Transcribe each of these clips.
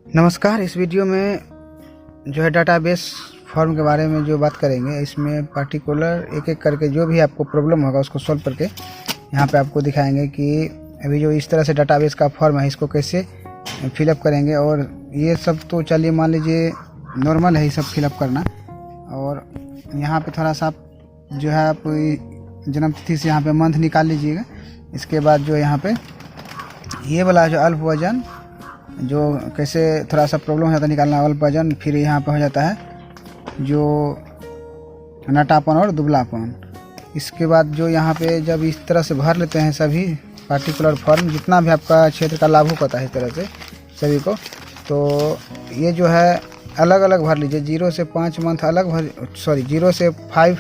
नमस्कार। इस वीडियो में जो है डाटाबेस फॉर्म के बारे में जो बात करेंगे, इसमें पार्टिकुलर एक एक करके जो भी आपको प्रॉब्लम होगा उसको सॉल्व करके यहाँ पे आपको दिखाएंगे कि अभी जो इस तरह से डाटाबेस का फॉर्म है इसको कैसे फिलअप करेंगे। और ये सब तो चलिए मान लीजिए नॉर्मल है ये सब फिलअप करना। और यहाँ पे थोड़ा सा जो है आप जन्म तिथि से यहाँ पे मंथ निकाल लीजिएगा। इसके बाद जो यहाँ पे ये वाला जो अल्प वजन जो कैसे थोड़ा सा प्रॉब्लम हो जाता है निकालना अल्प वजन, फिर यहाँ पे हो जाता है जो नाटापन और दुबलापन। इसके बाद जो यहाँ पे जब इस तरह से भर लेते हैं सभी पार्टिकुलर फॉर्म, जितना भी आपका क्षेत्र का लागू होता है इस तरह से सभी को, तो ये जो है अलग अलग भर लीजिए। 0 से 5 मंथ अलग 0 से 5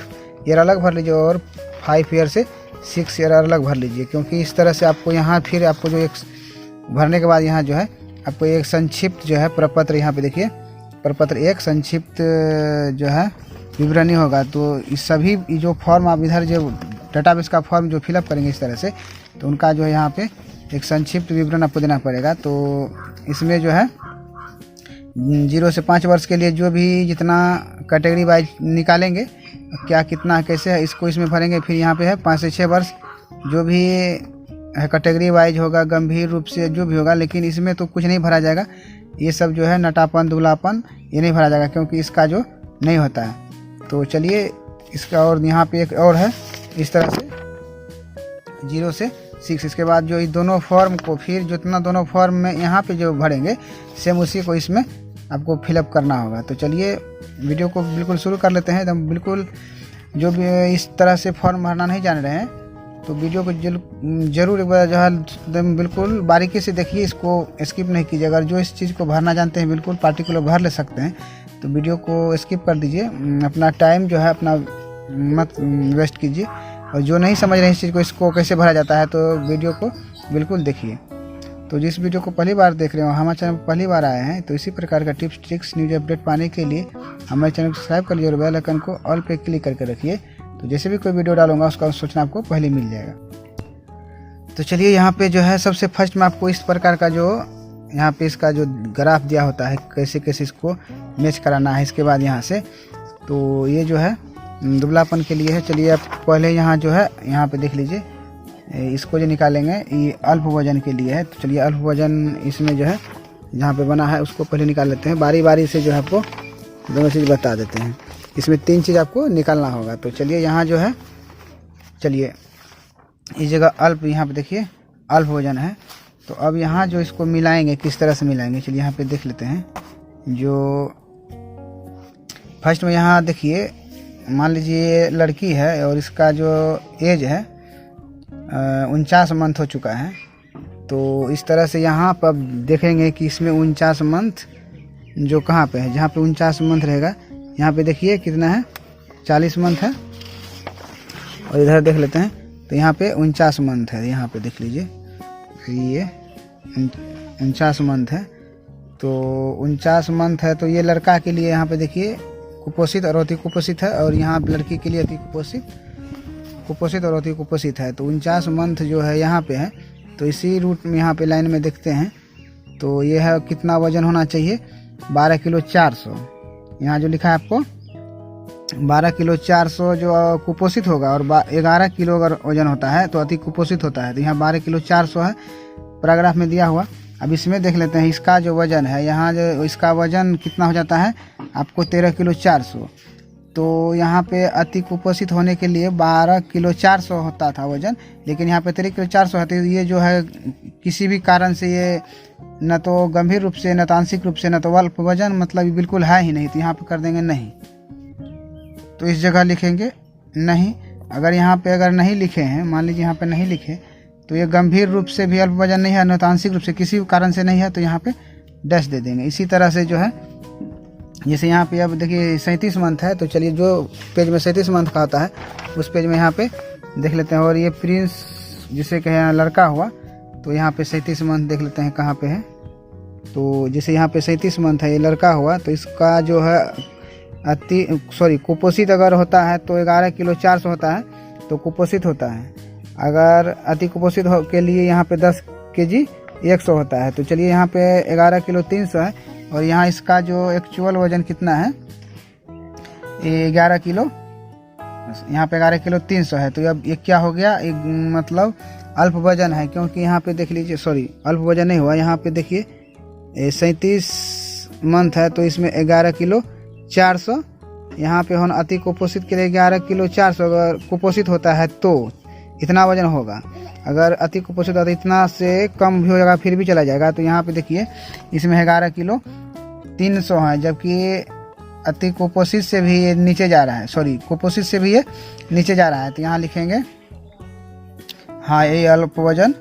ईयर अलग भर लीजिए और 5 ईयर से 6 ईयर अलग भर लीजिए। क्योंकि इस तरह से आपको यहाँ फिर आपको जो एक भरने के बाद यहाँ जो है आपको एक संक्षिप्त जो है प्रपत्र, यहाँ पे देखिए प्रपत्र एक संक्षिप्त जो है विवरणी होगा। तो इस सभी जो फॉर्म आप इधर जो डाटाबेस का फॉर्म जो फिलअप करेंगे इस तरह से, तो उनका जो है यहाँ पे एक संक्षिप्त विवरण आपको देना पड़ेगा। तो इसमें जो है 0 से 5 वर्ष के लिए जो भी जितना कैटेगरी वाइज निकालेंगे क्या कितना कैसे है इसको इसमें भरेंगे। फिर यहाँ पे है 5 से 6 वर्ष जो भी है कैटेगरी वाइज होगा, गंभीर रूप से जो भी होगा, लेकिन इसमें तो कुछ नहीं भरा जाएगा। ये सब जो है नटापन दुबलापन ये नहीं भरा जाएगा क्योंकि इसका जो नहीं होता है। तो चलिए इसका, और यहाँ पे एक और है इस तरह से 0 से 6। इसके बाद जो इस दोनों फॉर्म को फिर जितना दोनों फॉर्म में यहाँ पे जो भरेंगे सेम उसी को इसमें आपको फिलअप करना होगा। तो चलिए वीडियो को बिल्कुल शुरू कर लेते हैं। एकदम बिल्कुल जो भी इस तरह से फॉर्म भरना नहीं जान रहे हैं तो वीडियो को जरूर एक बार जो है एकदम बिल्कुल बारीकी से देखिए, इसको स्किप नहीं कीजिए। अगर जो इस चीज़ को भरना जानते हैं बिल्कुल पार्टिकुलर भर ले सकते हैं तो वीडियो को स्किप कर दीजिए। अपना टाइम जो है अपना मत वेस्ट कीजिए। और जो नहीं समझ रहे इस चीज़ को इसको कैसे भरा जाता है तो वीडियो को बिल्कुल देखिए। तो जिस वीडियो को पहली बार देख रहे हो, हमारे चैनल पर पहली बार आए हैं, तो इसी प्रकार का टिप्स ट्रिक्स न्यूज अपडेट पाने के लिए हमारे चैनल को सब्सक्राइब कर लीजिए और बेल आइकन को ऑल पे क्लिक करके रखिए। तो जैसे भी कोई वीडियो डालूंगा उसका सूचना आपको पहले मिल जाएगा। तो चलिए यहाँ पे जो है सबसे फर्स्ट में आपको इस प्रकार का जो यहाँ पे इसका जो ग्राफ दिया होता है कैसे कैसे इसको मैच कराना है। इसके बाद यहाँ से तो ये जो है दुबलापन के लिए है। चलिए आप पहले यहाँ जो है यहाँ पे देख लीजिए, इसको जो निकालेंगे ये अल्प वजन के लिए है। तो चलिए अल्प वजन इसमें जो है जहाँ पे बना है उसको पहले निकाल लेते हैं। बारी बारी से जो है आपको दोनों चीज़ बता देते हैं। इसमें 3 चीज़ आपको निकालना होगा। तो चलिए यहाँ जो है, चलिए इस जगह अल्प, यहाँ पे देखिए अल्प वजन है। तो अब यहाँ जो इसको मिलाएंगे किस तरह से मिलाएंगे, चलिए यहाँ पे देख लेते हैं। जो फर्स्ट में यहाँ देखिए मान लीजिए लड़की है और इसका जो एज है 49 मंथ हो चुका है। तो इस तरह से यहाँ पर देखेंगे कि इसमें 49 मंथ जो कहाँ पे है, जहाँ पे 49 मंथ रहेगा यहाँ पे देखिए कितना है 40 मंथ है। और इधर देख लेते हैं तो यहाँ पे 49 मंथ है, यहाँ पे देख लीजिए ये 49 मंथ है। तो 49 मंथ है तो ये लड़का के लिए यहाँ पे देखिए कुपोषित और अति कुपोषित है, और यहाँ लड़की के लिए अति कुपोषित और अति कुपोषित है। तो 49 मंथ जो है यहाँ पे है। तो इसी रूट में यहाँ पे लाइन में देखते हैं तो ये है कितना वजन होना चाहिए, 12 किलो 400। यहाँ जो लिखा है आपको 12 किलो 400 जो कुपोषित होगा, और 11 किलो अगर वजन होता है तो अति कुपोषित होता है। तो यहाँ 12 किलो 400 है पैराग्राफ में दिया हुआ। अब इसमें देख लेते हैं इसका जो वजन है, यहाँ जो इसका वजन कितना हो जाता है आपको 13 किलो 400। तो यहाँ पे अति कुपोषित होने के लिए 12 किलो 400 होता था वजन, लेकिन यहाँ पे 13 किलो 400 है। तो ये जो है किसी भी कारण से ये न तो गंभीर रूप से न तो आंशिक रूप से न तो अल्प वजन, मतलब बिल्कुल है ही नहीं। तो यहाँ पे कर देंगे नहीं। तो इस जगह लिखेंगे नहीं। अगर यहाँ पे अगर नहीं लिखे हैं, मान लीजिए यहाँ पे नहीं लिखे, तो ये गंभीर रूप से भी अल्प वजन नहीं है, न तो आंशिक रूप से किसी भी कारण से नहीं है, तो यहाँ पे डैश दे देंगे। इसी तरह से जो है जैसे यहाँ पे अब देखिए 37 मंथ है। तो चलिए जो पेज में 37 मंथ का होता है उस पेज में यहाँ पे देख लेते हैं। और ये प्रिंस जिसे कहे लड़का हुआ, तो यहाँ पे 37 मंथ देख लेते हैं कहाँ पे है। तो जैसे यहाँ पे 37 मंथ है, ये लड़का हुआ, तो इसका जो है कुपोषित अगर होता है तो 11 किलो 400 होता है तो कुपोषित होता है। अगर अति कुपोषित के लिए यहाँ पे 10 kg 100 होता है। तो चलिए यहाँ पे 11 किलो 300 है और यहाँ इसका जो एक्चुअल वजन कितना है, ये 11 किलो, यहाँ पे 11 किलो 300 है। तो अब ये क्या हो गया, एक मतलब अल्प वजन है, क्योंकि यहाँ पे देख लीजिए, सॉरी अल्प वजन नहीं हुआ, यहाँ पे देखिए 37 मंथ है तो इसमें 11 किलो 400, यहाँ पे होना अति कुपोषित के लिए 11 किलो 400। अगर कुपोषित होता है तो इतना वजन होगा, अगर अति कुपोषित होता है इतना से कम भी हो जाएगा फिर भी चला जाएगा। तो यहाँ पे देखिए इसमें 11 किलो 300 है, जबकि अति कुपोषित से भी ये नीचे जा रहा है, सॉरी कुपोषित से भी ये नीचे जा रहा है। तो यहाँ लिखेंगे हाँ ये अल्प वजन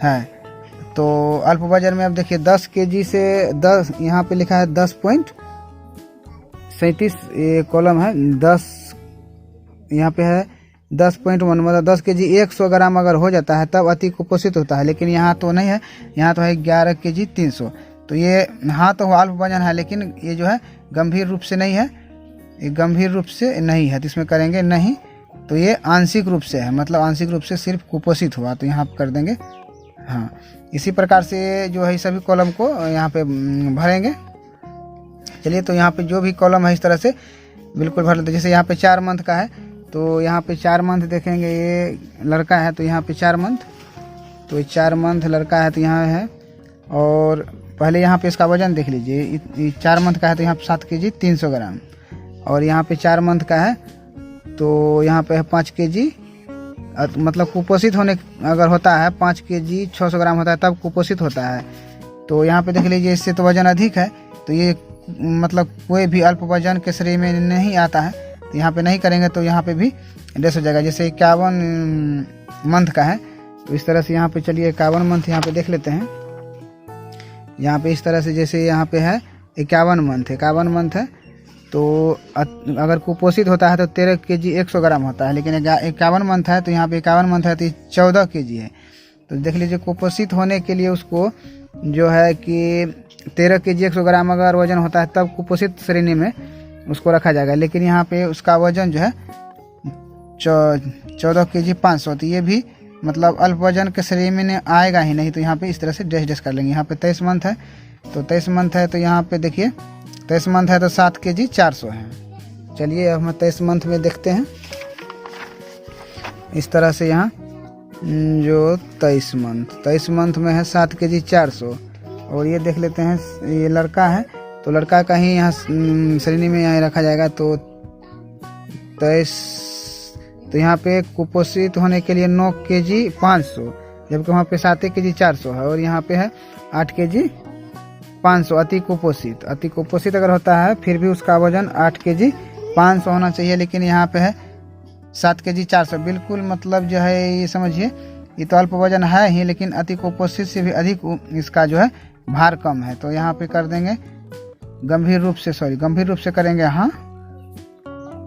है। तो अल्प वजन में अब देखिए 10 केजी से 10, यहाँ पे लिखा है 10.37, ये कॉलम है 10, यहाँ पे है 10.1, मतलब 10 केजी 100 ग्राम अगर हो जाता है तब अति कुपोषित होता है, लेकिन यहाँ तो नहीं है, यहाँ तो है 11 केजी 300। तो ये हाँ तो अल्प वजन है, लेकिन ये जो है गंभीर रूप से नहीं है, ये गंभीर रूप से नहीं है। तो इसमें करेंगे नहीं, तो ये आंशिक रूप से है, मतलब आंशिक रूप से सिर्फ कुपोषित हुआ, तो यहाँ कर देंगे हाँ। इसी प्रकार से जो है सभी कॉलम को यहाँ पे भरेंगे। चलिए तो यहाँ पे जो भी कॉलम है इस तरह से बिल्कुल भर लेते। जैसे यहाँ पे 4 मंथ का है तो यहाँ पे 4 मंथ देखेंगे, ये लड़का है तो यहाँ पे 4 मंथ, तो ये 4 मंथ लड़का है तो यहाँ है। और पहले यहाँ पे इसका वजन देख लीजिए, 4 मंथ का है तो यहाँ पे 7 केजी 300 ग्राम, और यहाँ पे 4 मंथ का है तो यहाँ पे है 5 केजी, मतलब कुपोषित होने अगर होता है 5 केजी 600 ग्राम होता है तब कुपोषित होता है। तो यहाँ पे देख लीजिए इससे तो वजन अधिक है, तो ये मतलब कोई भी अल्प वजन के श्रेणी में नहीं आता है, तो यहाँ पे नहीं करेंगे तो यहाँ पे भी डेस हो जाएगा। जैसे 51 मंथ का है तो इस तरह से यहाँ पे चलिए 51 मंथ यहाँ पे देख लेते हैं। यहाँ पे इस तरह से जैसे यहाँ पे है 51 मंथ है तो अगर कुपोषित होता है तो 13 केजी 100 ग्राम होता है, लेकिन 51 मंथ है तो यहाँ पे 51 मंथ है तो 14 केजी है। तो देख लीजिए कुपोषित होने के लिए उसको जो है कि 13 केजी 100 ग्राम अगर वजन होता है तब कुपोषित श्रेणी में उसको रखा जाएगा, लेकिन यहाँ पे उसका वजन जो है 14 केजी 500, तो ये भी मतलब अल्प वजन के श्रेणी में आएगा ही नहीं। तो यहाँ पे इस तरह से डेस कर लेंगे। यहाँ पे 23 मंथ है तो 23 मंथ है तो यहाँ पे देखिए 23 मंथ है तो 7 केजी 400 है। चलिए अब हम 23 मंथ में देखते हैं। इस तरह से यहाँ जो 23 मंथ में है 7 केजी 400, और ये देख लेते हैं ये लड़का है तो लड़का का ही यहाँ श्रेणी में यहाँ रखा जाएगा। तो 23, तो यहाँ पे कुपोषित होने के लिए 9 केजी 500, जबकि वहाँ पे 7 केजी 400 है, और यहाँ पे है 8 केजी 500 अति कुपोषित अगर होता है फिर भी उसका वजन 8 केजी 500 होना चाहिए, लेकिन यहाँ पे है 7 केजी 400। बिल्कुल मतलब जो है ये समझिए ये तो अल्प वजन है ही, लेकिन अति कुपोषित से भी अधिक इसका जो है भार कम है। तो यहाँ पे कर देंगे गंभीर रूप से करेंगे हाँ,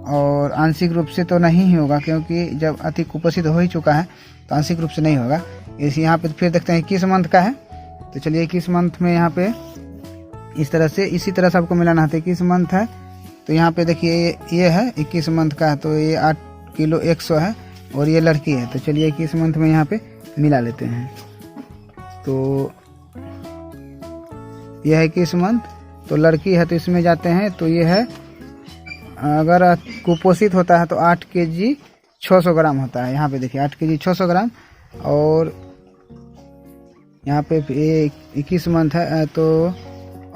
और आंशिक रूप से तो नहीं ही होगा, क्योंकि जब अति कुपोषित हो ही चुका है तो आंशिक रूप से नहीं होगा। इस यहाँ पे फिर देखते हैं 21 मंथ का है तो चलिए 21 मंथ में यहाँ पे इस तरह से इसी तरह से आपको मिलाना है। 21 मंथ है तो यहाँ पे देखिए ये है 21 मंथ का है तो ये 8 किलो 100 है, और ये लड़की है। तो चलिए 21 मंथ में यहाँ पे मिला लेते हैं। तो यह है 21 मंथ, तो लड़की है तो इसमें जाते हैं तो ये है, अगर कुपोषित होता है तो 8 केजी 600 ग्राम होता है। यहाँ पे देखिए 8 केजी 600 ग्राम, और यहाँ पे 21 मंथ है तो,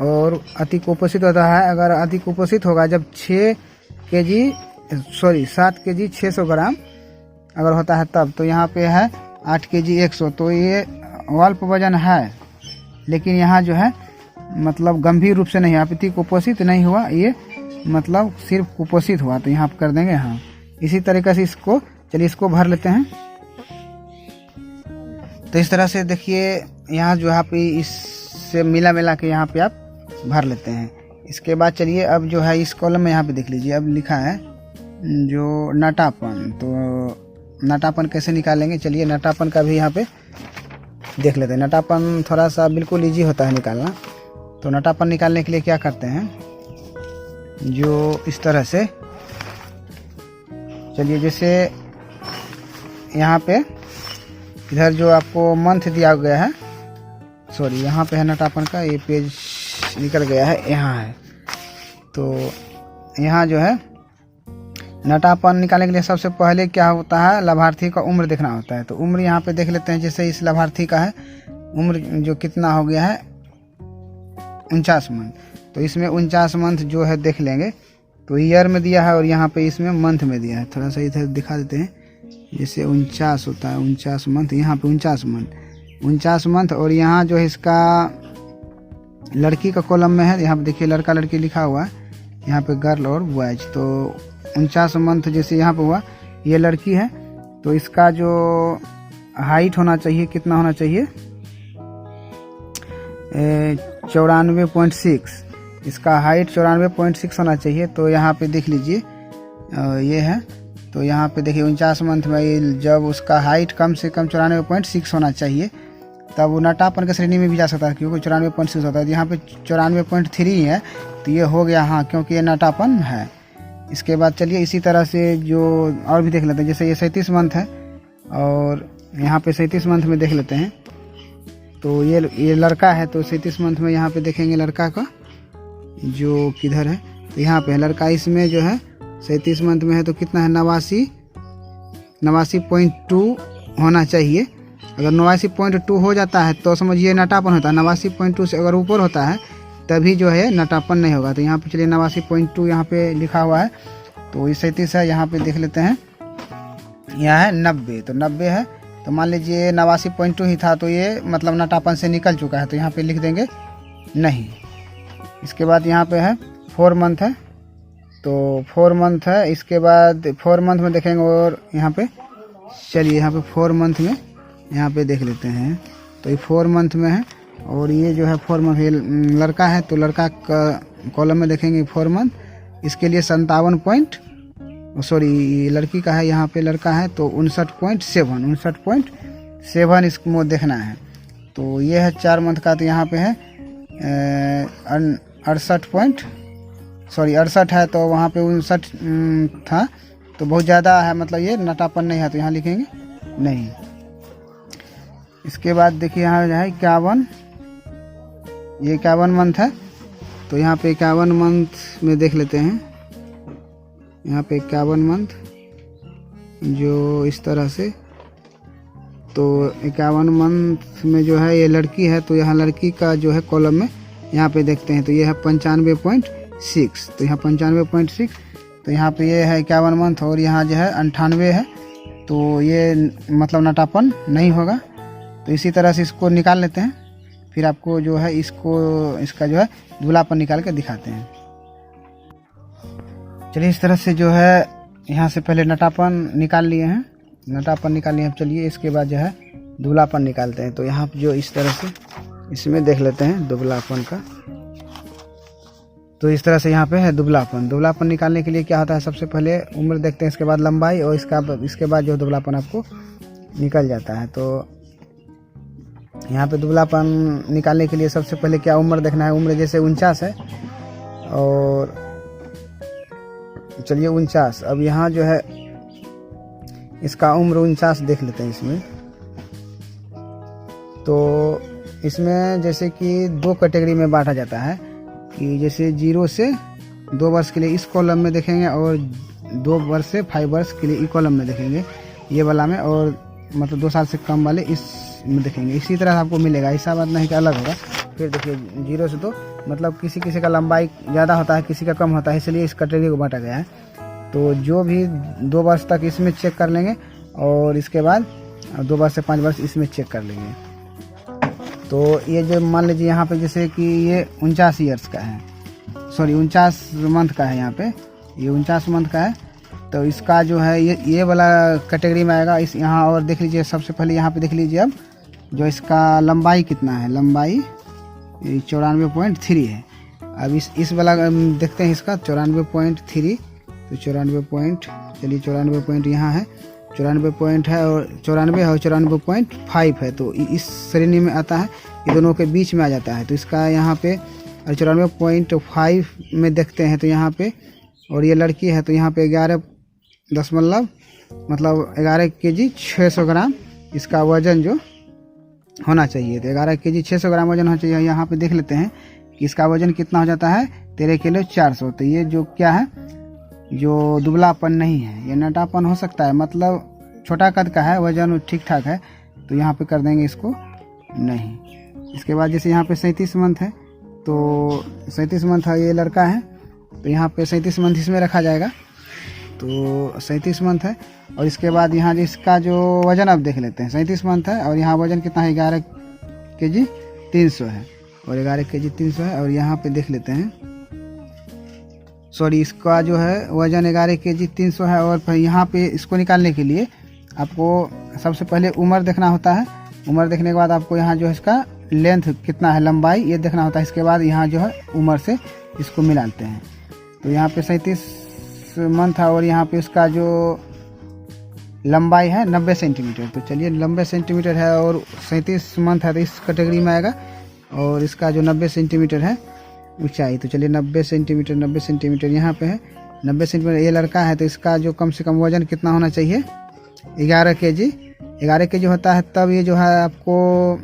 और अति कुपोषित होता है, अगर अति कुपोषित होगा जब 7 केजी 600 ग्राम अगर होता है तब, तो यहाँ पे है 8 केजी 100। तो ये अल्प वजन है, लेकिन यहाँ जो है मतलब गंभीर रूप से नहीं, अति कुपोषित नहीं हुआ, ये मतलब सिर्फ कुपोषित हुआ। तो यहाँ कर देंगे हाँ। इसी तरीके से इसको चलिए इसको भर लेते हैं। तो इस तरह से देखिए यहाँ जो है आप इससे मिला के यहाँ पे आप भर लेते हैं। इसके बाद चलिए अब जो है इस कॉलम में यहाँ पे देख लीजिए, अब लिखा है जो नटापन। तो नटापन कैसे निकालेंगे, चलिए नटापन का भी यहाँ पे देख लेते हैं। नटापन थोड़ा सा बिल्कुल ईजी होता है निकालना। तो नटापन निकालने के लिए क्या करते हैं, जो इस तरह से चलिए जैसे यहाँ पे इधर जो आपको मंथ दिया गया है सॉरी यहाँ पे है नटापन का, ये पेज निकल गया है, यहाँ है। तो यहाँ जो है नटापन निकालने के लिए सबसे पहले क्या होता है, लाभार्थी का उम्र देखना होता है। तो उम्र यहाँ पे देख लेते हैं। जैसे इस लाभार्थी का है उम्र जो कितना हो गया है 49 मंथ, तो इसमें 49 मंथ जो है देख लेंगे। तो ईयर में दिया है और यहाँ पे इसमें मंथ में दिया है। थोड़ा सा इधर दिखा देते हैं। जैसे 49 होता है 49 मंथ, यहाँ पे 49 मंथ और यहाँ जो है इसका लड़की का कॉलम में है, यहाँ पे देखिए लड़का लड़की लिखा हुआ है, यहाँ पे गर्ल और बॉयज। तो 49 मंथ जैसे यहाँ पे हुआ, ये लड़की है तो इसका जो हाइट होना चाहिए कितना होना चाहिए 94.6, इसका हाइट 94.6 होना चाहिए। तो यहाँ पे देख लीजिए ये है। तो यहाँ पे देखिए 49 मंथ में जब उसका हाइट कम से कम 94.6 होना चाहिए तब वो नटापन के श्रेणी में भी जा सकता है, क्योंकि 94.6 होता है। यहाँ पे 94.3 है तो ये हो गया हाँ, क्योंकि ये नटापन है। इसके बाद चलिए इसी तरह से जो और भी देख लेते हैं। जैसे ये 37 मंथ है और यहाँ पे 37 मंथ में देख लेते हैं। तो ये लड़का है, तो 37 मंथ में यहाँ पे देखेंगे लड़का का जो किधर है, तो यहाँ पे लड़का इसमें जो है 37 मंथ में है तो कितना है 89.2 होना चाहिए। अगर 89.2 हो जाता है तो समझिए नटापन होता है। 89.2 से अगर ऊपर होता है तभी जो है नटापन नहीं होगा। तो यहाँ पे चलिए 89.2 यहाँ पे लिखा हुआ है, तो ये 37 है। यहाँ पे देख लेते हैं, यहाँ है 90, तो 90 है। तो मान लीजिए 89.2 ही था तो ये मतलब नटापन से निकल चुका है, तो यहाँ पे लिख देंगे नहीं। इसके बाद यहाँ पे है 4 मंथ है, तो 4 मंथ है। इसके बाद 4 मंथ में देखेंगे और यहाँ पे चलिए यहाँ पे 4 मंथ में यहाँ पे देख लेते हैं। तो ये 4 मंथ में है और ये जो है 4 मंथ, ये लड़का है तो लड़का का कॉलम में देखेंगे 4 मंथ। इसके लिए 57 लड़की का है, यहाँ पे लड़का है तो 59.7 इसको देखना है। तो ये है 4 मंथ का, तो यहाँ पे है 68 है, तो वहाँ पे 59 था तो बहुत ज़्यादा है, मतलब ये नटापन नहीं है, तो यहाँ लिखेंगे नहीं। इसके बाद देखिए यहाँ है 51, ये 51 मंथ है, तो यहाँ पे 51 मंथ में देख लेते हैं। यहाँ पे 51 मंथ जो इस तरह से, तो 51 मंथ में जो है ये लड़की है, तो यहाँ लड़की का जो है कॉलम में यहाँ पे देखते हैं तो ये है 95.6, तो यहाँ 95.6, तो यहाँ पे ये है 51 मंथ और यहाँ जो है 98 है, तो ये मतलब नटापन नहीं होगा। तो इसी तरह से इसको निकाल लेते हैं, फिर आपको जो है इसका जो है धुलापन निकाल के दिखाते हैं। चलिए इस तरह से जो है यहाँ से पहले नटापन निकाल लिए हैं, अब चलिए इसके बाद जो है धुलापन निकालते हैं। तो यहाँ जो इस तरह से इसमें देख लेते हैं दुबलापन का। तो इस तरह से यहाँ पे है दुबलापन निकालने के लिए क्या होता है, सबसे पहले उम्र देखते हैं, इसके बाद लंबाई और इसके बाद जो दुबलापन आपको निकल जाता है। तो यहाँ पे दुबलापन निकालने के लिए सबसे पहले क्या उम्र देखना है। उम्र जैसे 49 है और चलिए 49, अब यहाँ जो है इसका उम्र 49 देख लेते हैं इसमें। तो इसमें जैसे कि 2 कैटेगरी में बांटा जाता है कि जैसे 0 से 2 वर्ष के लिए इस कॉलम में देखेंगे और 2 वर्ष से 5 वर्ष के लिए ई कॉलम में देखेंगे ये वाला में, और मतलब 2 साल से कम वाले इस में देखेंगे। इसी तरह आपको मिलेगा, ऐसा बात नहीं कि अलग होगा। फिर देखिए 0 से 2 मतलब किसी का लंबाई ज़्यादा होता है, किसी का कम होता है, इसलिए इस कैटेगरी को बांटा गया है। तो जो भी 2 वर्ष तक इसमें चेक कर लेंगे और इसके बाद 2 वर्ष से 5 वर्ष इसमें चेक कर लेंगे। तो ये जो मान लीजिए यहाँ पे जैसे कि ये 49 ईयर्स का है, 49 मंथ का है, यहाँ पे ये 49 मंथ का है। तो इसका जो है ये वाला कैटेगरी में आएगा। इस यहाँ और देख लीजिए, सबसे पहले यहाँ पे देख लीजिए अब जो इसका लंबाई कितना है, लंबाई 94.3 है। अब इस वाला देखते हैं इसका 94.3, तो 94 पॉइंट यहाँ है, 94 पॉइंट है और 94 है और 94.5 है, तो इस श्रेणी में आता है, ये दोनों के बीच में आ जाता है। तो इसका यहाँ पे 94.5 में देखते हैं तो यहाँ पे, और ये लड़की है तो यहाँ पे 11 kg 600 ग्राम इसका वजन जो होना चाहिए। तो 11 kg 600 ग्राम वजन होना चाहिए। यहाँ पे देख लेते हैं कि इसका वजन कितना हो जाता है, 13 किलो 400। तो ये जो क्या है, जो दुबलापन नहीं है, ये नटापन हो सकता है, मतलब छोटा कद का है, वजन ठीक ठाक है, तो यहाँ पे कर देंगे इसको नहीं। इसके बाद जैसे यहाँ पे 37 मंथ है, तो 37 मंथ है, ये लड़का है, तो यहाँ पे 37 मंथ इसमें रखा जाएगा। तो 37 मंथ है, और इसके बाद यहाँ जिसका जो वजन आप देख लेते हैं, 37 मंथ है, और यहाँ वजन कितना है, 11 kg 300 है, और 11 kg 300 है। और यहाँ पे देख लेते हैं, सॉरी, इसका जो है वजन 11 kg 300 है। और फिर यहाँ पे इसको निकालने के लिए आपको सबसे पहले उम्र देखना होता है। उम्र देखने के बाद आपको यहाँ जो है इसका लेंथ कितना है, लंबाई, ये देखना होता है। इसके बाद यहाँ जो है उम्र से इसको मिलाते हैं। तो यहाँ पे 37 मंथ है, और यहाँ पे इसका जो लंबाई है 90 सेंटीमीटर। तो चलिए 90 सेंटीमीटर है और 37 मंथ है, तो इस कैटेगरी में आएगा। और इसका जो 90 सेंटीमीटर है ऊंचाई, तो चलिए 90 सेंटीमीटर यहाँ पे है, 90 सेंटीमीटर। ये लड़का है, तो इसका जो कम से कम वजन कितना होना चाहिए, 11 kg। 11 kg होता है तब ये जो है आपको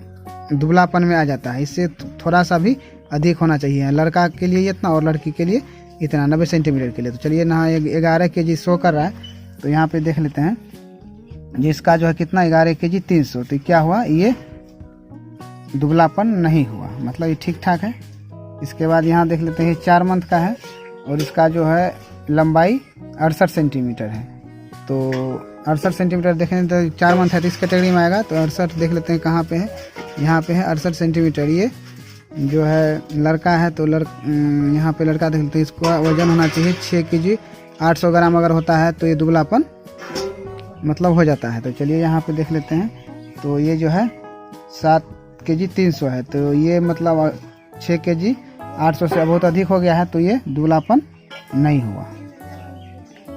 दुबलापन में आ जाता है। इससे थोड़ा सा भी अधिक होना चाहिए, लड़का के लिए इतना और लड़की के लिए इतना, 90 सेंटीमीटर के लिए। तो चलिए ना 11 kg शो कर रहा है, तो यहाँ पे देख लेते हैं जिसका जो है कितना, 11 kg 300। तो क्या हुआ, ये दुबलापन नहीं हुआ, मतलब ये ठीक ठाक है। इसके बाद यहाँ देख लेते हैं 4 मंथ का है, और इसका जो है लंबाई 68 सेंटीमीटर है। तो 68 सेंटीमीटर देखें तो 4 मंथ है, तो इस कैटेगरी में आएगा। तो 68 देख लेते हैं कहाँ पे है, यहाँ पे है 68 सेंटीमीटर। ये जो है लड़का है, तो यहाँ पे लड़का देख लेते हैं, इसको वजन होना चाहिए 6 kg 800 ग्राम। अगर होता है तो ये दुबलापन मतलब हो जाता है। तो चलिए यहाँ पे देख लेते हैं, तो ये जो है 7 kg 300 है, तो ये मतलब 6 kg 800 से बहुत अधिक हो गया है, तो ये दुबलापन नहीं हुआ।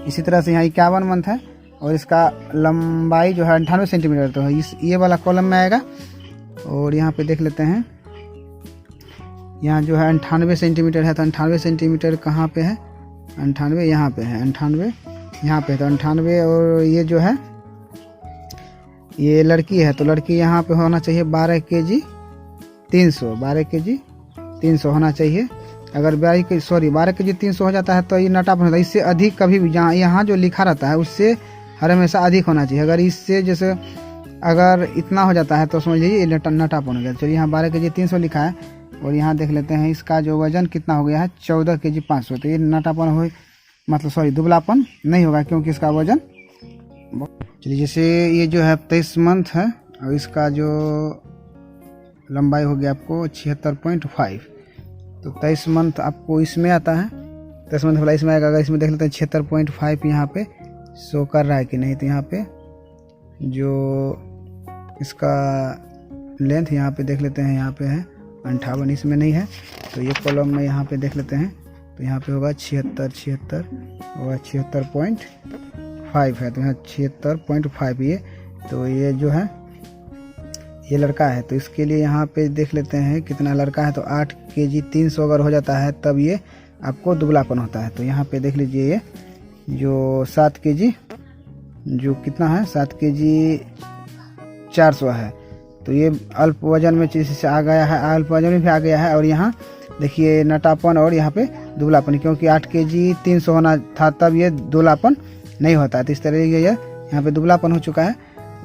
इसी तरह से यहाँ 51 मंथ है, और इसका लंबाई जो है 98 सेंटीमीटर, तो ये वाला कॉलम में आएगा। और यहाँ पे देख लेते हैं, यहाँ जो है 98 सेंटीमीटर है, तो 98 सेंटीमीटर कहाँ पे है, 98 यहाँ पे है, 98 यहाँ पे, तो 98। और ये जो है ये लड़की है, तो लड़की यहाँ पे होना चाहिए 12 kg 300, 12 kg 300 होना चाहिए। अगर 12 kg 300 हो जाता है तो ये नटापन होता है। इससे अधिक कभी भी यहाँ जो लिखा रहता है उससे हर हमेशा अधिक होना चाहिए। अगर इससे जैसे अगर इतना हो जाता है तो समझ लीजिए ये नटापन हो गया। चलिए यहाँ 12 kg 300 लिखा है, और यहाँ देख लेते हैं इसका जो वजन कितना हो गया है, 14 kg 500। तो ये नटापन हो, मतलब दुबलापन नहीं होगा, क्योंकि इसका वजन। चलिए जैसे ये जो है 23 मंथ है, और इसका जो लंबाई हो गया आपको 76.5। तो 23 मंथ आपको इसमें आता है, 23 मंथ वाला इसमें आएगा। अगर इसमें देख लेते हैं 76.5 यहाँ पे शो कर रहा है कि नहीं, तो यहाँ पे जो इसका लेंथ यहाँ पे देख लेते हैं, यहाँ पे है 58, इसमें नहीं है। तो ये कॉलम में यहाँ पे देख लेते हैं, तो यहाँ पे होगा 76 होगा 76.5 है, तो यहाँ 76.5 ये। तो ये जो है ये लड़का है, तो इसके लिए यहाँ पे देख लेते हैं कितना लड़का है, तो 8 kg 300 अगर हो जाता है तब ये आपको दुबलापन होता है। तो यहाँ पे देख लीजिए ये जो 7 kg जो कितना है, 7 kg 400 है, तो ये अल्प वजन में चीज से आ गया है, अल्प वजन में भी आ गया है। और यहाँ देखिए नटापन और यहाँ पे दुबलापन, क्योंकि 8 kg 300 होना था तब ये दुबलापन नहीं होता है। तो इस तरह ये यहाँ पे दुबलापन हो चुका है।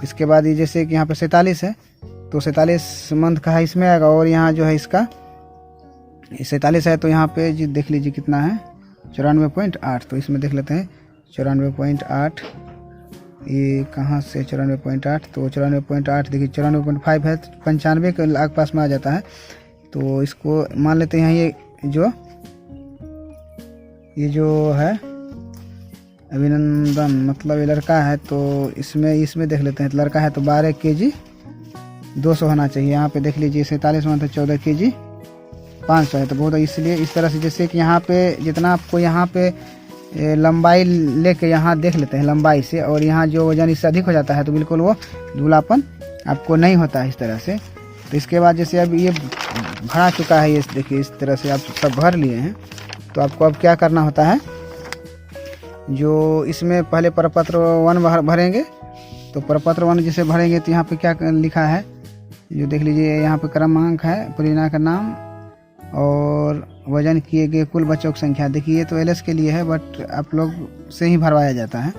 इसके बाद ये जैसे कि यहाँ पे 47 है, तो 47 मंथ का है, इसमें आएगा। और यहाँ जो है इसका 47 है, तो यहाँ पे जी देख लीजिए कितना है, 94.8। तो इसमें देख लेते हैं 94.8, ये कहाँ से 94.8, तो 94.8 देखिए 94.5 है, 95 के आसपास में आ जाता है। तो इसको मान लेते हैं ये जो है अभिनंदन, मतलब ये लड़का है, तो इसमें देख लेते हैं, तो लड़का है तो 12 kg 200 होना चाहिए। यहाँ पे देख लीजिए 47 मंथ है, 14 kg 500 है। तो बहुत, इसलिए इस तरह से जैसे कि यहाँ पे जितना आपको यहाँ पे लंबाई लेके यहाँ देख लेते हैं लंबाई से, और यहाँ जो वजन इससे अधिक हो जाता है तो बिल्कुल वो दुबलापन आपको नहीं होता है इस तरह से। तो इसके बाद जैसे अब ये भरा चुका है, ये देखिए इस तरह से आप सब भर लिए हैं, तो आपको अब क्या करना होता है, जो इसमें पहले प्रपत्र 1 भरेंगे। तो प्रपत्र 1 जिसे भरेंगे तो यहाँ पे क्या लिखा है, जो देख लीजिए यहाँ पे क्रमांक है, परियोजना का नाम और वजन किए गए कुल बच्चों की संख्या। देखिए ये तो एलएस के लिए है, बट आप लोग से ही भरवाया जाता है।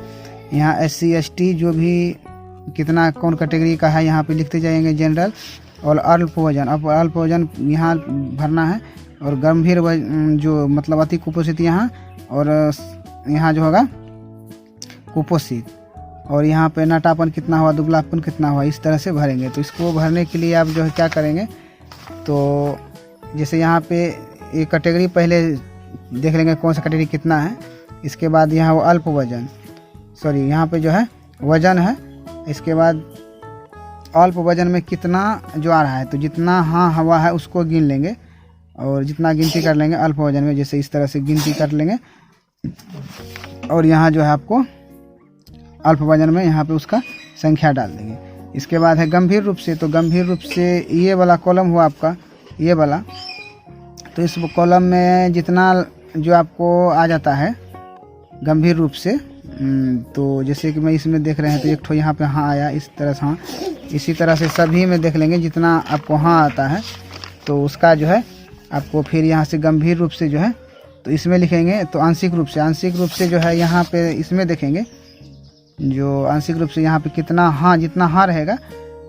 यहाँ SC ST जो भी कितना कौन कैटेगरी का है यहाँ पे लिखते जाएंगे, जनरल और अल्प वजन। अब अल्प वजन यहाँ भरना है, और गंभीर जो मतलब अति कुपोषित यहाँ, और यहाँ जो होगा कुपोषित, और यहाँ पे नाटापन कितना हुआ, दुबलापन कितना हुआ, इस तरह से भरेंगे। तो इसको भरने के लिए आप जो है क्या करेंगे, तो जैसे यहाँ पे एक कैटेगरी पहले देख लेंगे कौन सा कैटेगरी कितना है। इसके बाद यहाँ वो अल्प वजन, सॉरी यहाँ पे जो है वजन है। इसके बाद अल्प वजन में कितना जो आ रहा है, तो जितना हाँ हवा है उसको गिन लेंगे, और जितना गिनती कर लेंगे अल्प वजन में, जैसे इस तरह से गिनती कर लेंगे। और यहाँ जो है आपको अल्प वजन में यहाँ पे उसका संख्या डाल देंगे। इसके बाद है गंभीर रूप से, तो गंभीर रूप से ये वाला कॉलम हुआ आपका, ये वाला। तो इस कॉलम में जितना जो आपको आ जाता है गंभीर रूप से, तो जैसे कि मैं इसमें देख रहे हैं तो एक ठो यहाँ पे हाँ आया, इस तरह से हाँ, इसी तरह से सभी में देख लेंगे जितना आपको हाँ आता है, तो उसका जो है आपको फिर यहाँ से गंभीर रूप से जो है तो इसमें लिखेंगे। तो आंशिक रूप से जो है यहाँ पे इसमें देखेंगे, जो आंशिक रूप से यहाँ पे कितना हाँ, जितना हाँ रहेगा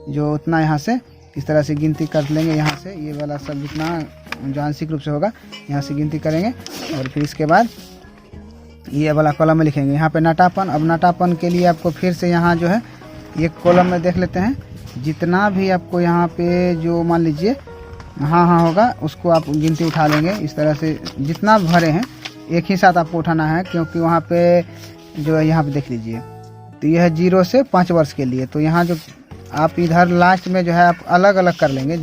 जो उतना यहाँ से इस तरह से गिनती कर लेंगे। यहाँ से ये वाला सब जितना जो आंशिक रूप से होगा यहाँ से गिनती करेंगे, और फिर इसके बाद ये वाला कॉलम में लिखेंगे यहाँ पे नाटापन। अब नाटापन के लिए आपको फिर से यहाँ जो है एक कॉलम में देख लेते हैं, जितना भी आपको यहाँ पे जो मान लीजिए हाँ हाँ होगा उसको आप गिनती उठा लेंगे। इस तरह से जितना भरे हैं एक ही साथ आपको उठाना है, क्योंकि वहाँ पे जो है यहाँ पे देख लीजिए, तो यह है 0 से 5 वर्ष के लिए। तो यहाँ जो आप इधर लास्ट में जो है आप अलग अलग कर लेंगे,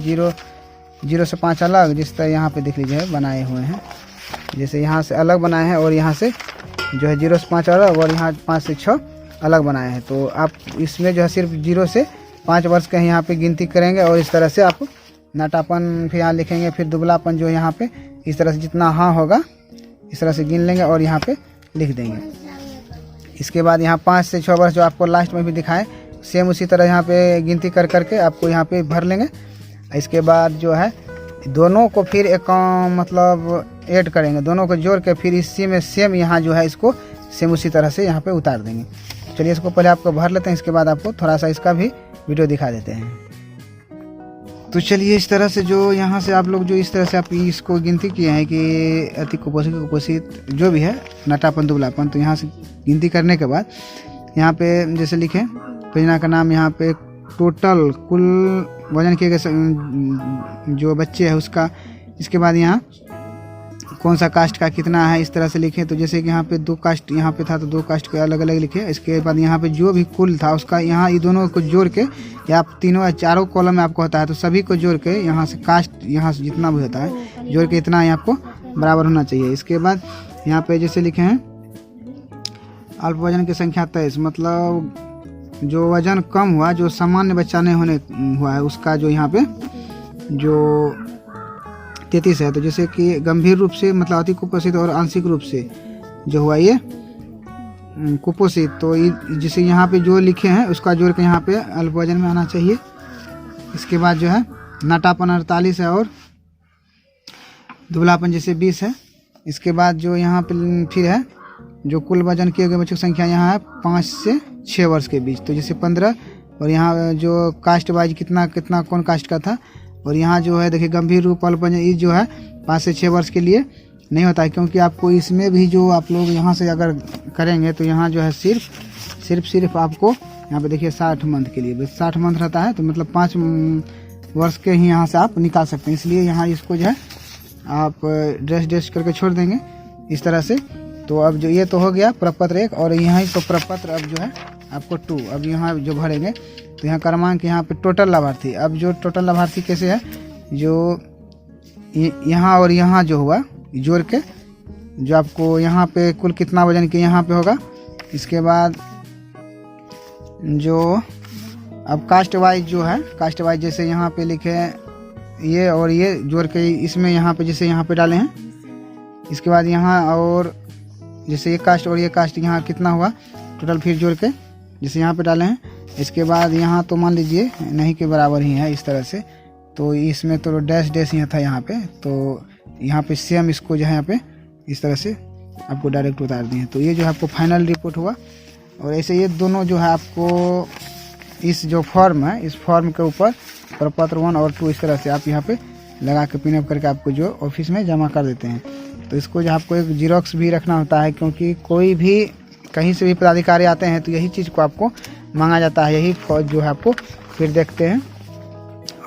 0 से 5 अलग, जिस तरह यहाँ पे देख लीजिए बनाए हुए हैं, जैसे यहाँ से अलग बनाए हैं, और यहाँ से जो है 0 से 5 अलग, और यहाँ 5 से 6 अलग बनाए हैं। तो आप इसमें जो है सिर्फ 0 से 5 वर्ष का यहाँ पे गिनती करेंगे, और इस तरह से आप नाटापन फिर यहाँ लिखेंगे। फिर दुबलापन जो यहाँ पे इस तरह से जितना हाँ होगा इस तरह से गिन लेंगे और यहाँ पे लिख देंगे। इसके बाद यहाँ 5 से 6 वर्ष जो आपको लास्ट में भी दिखाए, सेम उसी तरह यहाँ पे गिनती कर करके आपको यहाँ पे भर लेंगे। इसके बाद जो है दोनों को फिर एक मतलब ऐड करेंगे, दोनों को जोड़ के फिर इसी में सेम यहाँ जो है इसको सेम उसी तरह से यहाँ पे उतार देंगे। चलिए इसको पहले आपको भर लेते हैं, इसके बाद आपको थोड़ा सा इसका भी वीडियो दिखा देते हैं। तो चलिए इस तरह से जो यहाँ से आप लोग जो इस तरह से आप इसको गिनती किए हैं कि अति कुपोषित जो भी है, नाटापन दुबलापन, तो यहाँ से गिनती करने के बाद यहाँ पे जैसे लिखें परियोजना का नाम, यहाँ पे टोटल कुल वजन किए गए जो बच्चे हैं उसका। इसके बाद यहाँ कौन सा कास्ट का कितना है इस तरह से लिखें। तो जैसे कि यहाँ पे 2 कास्ट यहाँ पे था तो 2 कास्ट के अलग अलग लिखे। इसके बाद यहाँ पे जो भी कुल था उसका यहाँ ये दोनों को जोड़ के, या तीनों या चारों कॉलम में आपको होता है तो सभी को जोड़ के यहाँ से कास्ट यहाँ से जितना भी होता है जोड़ के इतना ही आपको बराबर होना चाहिए। इसके बाद यहाँ पे जैसे लिखे हैं अल्प वजन की संख्या 23, मतलब जो वजन कम हुआ, जो सामान्य बच्चा नहीं होने हुआ है उसका जो यहाँ पे जो 33 है। तो जैसे कि गंभीर रूप से मतलब अति कुपोषित और आंशिक रूप से जो हुआ ये कुपोषित, तो जैसे यहाँ पे जो लिखे हैं उसका जोड़ के यहाँ पे अल्प वजन में आना चाहिए। इसके बाद जो है नाटापन 48 है और दुबलापन जैसे 20 है। इसके बाद जो यहाँ पे फिर है जो कुल वजन किए गए बच्चों की संख्या यहाँ है 5 से 6 वर्ष के बीच, तो जैसे 15। और यहाँ जो कास्ट वाइज कितना कितना कौन कास्ट का था। और यहाँ जो है देखिए गंभीर रूप अल्प वजन ये जो है 5 से 6 वर्ष के लिए नहीं होता है, क्योंकि आपको इसमें भी जो आप लोग यहाँ से अगर करेंगे तो यहाँ जो है सिर्फ आपको यहाँ पे देखिए 60 मंथ के लिए, बस 60 मंथ रहता है, तो मतलब 5 वर्ष के ही यहाँ से आप निकाल सकते हैं। इसलिए यहाँ इसको जो है आप ड्रेस करके छोड़ देंगे इस तरह से। तो अब जो ये तो हो गया प्रपत्र 1, और यहाँ तो प्रपत्र अब जो है आपको 2। अब यहाँ जो भरेंगे तो यहाँ क्रमांक यहाँ पे टोटल लाभार्थी। अब जो टोटल लाभार्थी कैसे है, जो यहाँ और यहाँ जो हुआ जोड़ के जो आपको यहाँ पे कुल कितना वजन के यहाँ पे होगा। इसके बाद जो अब कास्ट वाइज जो है, कास्ट वाइज जैसे यहाँ पे लिखे ये और ये जोड़ के इसमें यहाँ पे जैसे यहाँ पे डाले हैं। इसके बाद यहाँ और जैसे ये कास्ट और ये कास्ट यहाँ कितना हुआ टोटल फिर जोड़ के जैसे यहाँ पे डाले हैं। इसके बाद यहाँ तो मान लीजिए नहीं के बराबर ही है इस तरह से, तो इसमें तो डैश डैश यहाँ था यहाँ पे, तो यहाँ पे सेम इसको जो है यहाँ पे इस तरह से आपको डायरेक्ट उतार दिए। तो ये जो है आपको फाइनल रिपोर्ट हुआ। और ऐसे ये दोनों जो है आपको इस जो फॉर्म है इस फॉर्म के ऊपर प्रपत्र 1 और 2 इस तरह से आप यहाँ पे लगा के पिनअप करके आपको जो ऑफिस में जमा कर देते हैं। तो इसको जो आपको एक जीरोक्स भी रखना होता है, क्योंकि कोई भी कहीं से भी पदाधिकारी आते हैं तो यही चीज़ को आपको मांगा जाता है, यही जो है आपको फिर देखते हैं।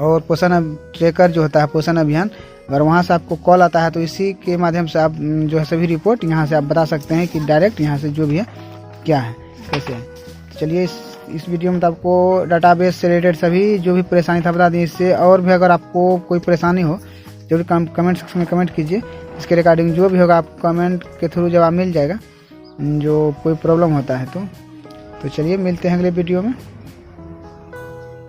और पोषण ट्रैकर जो होता है पोषण अभियान, अगर वहाँ से आपको कॉल आता है तो इसी के माध्यम से आप जो है सभी रिपोर्ट यहाँ से आप बता सकते हैं कि डायरेक्ट यहाँ से जो भी है क्या है कैसे है। तो चलिए इस वीडियो में तो आपको डाटाबेस से रिलेटेड सभी जो भी परेशानी था बता दी। इससे और भी अगर आपको कोई परेशानी हो जरूर कमेंट सेक्शन में कमेंट कीजिए। इसके रिगार्डिंग जो भी होगा आप कमेंट के थ्रू जवाब मिल जाएगा जो कोई प्रॉब्लम होता है तो चलिए मिलते हैं अगले वीडियो में।